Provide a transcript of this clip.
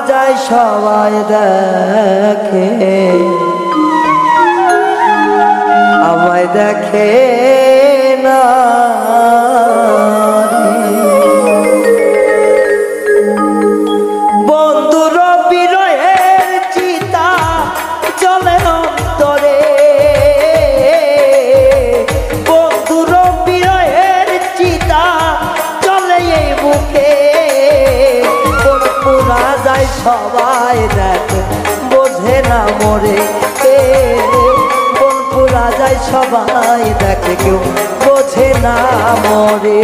যায় সবাই দেখে আমায় দেখে না বন্ধুর বিরহের চিতা চলে অন্তরে বন্ধুর বিরহের চিতা চলে এই বুকে পুরা যায় সবাই দেখে বোঝে না মরে পুরা যায় সবাই দেখে কেউ বোঝে না মরে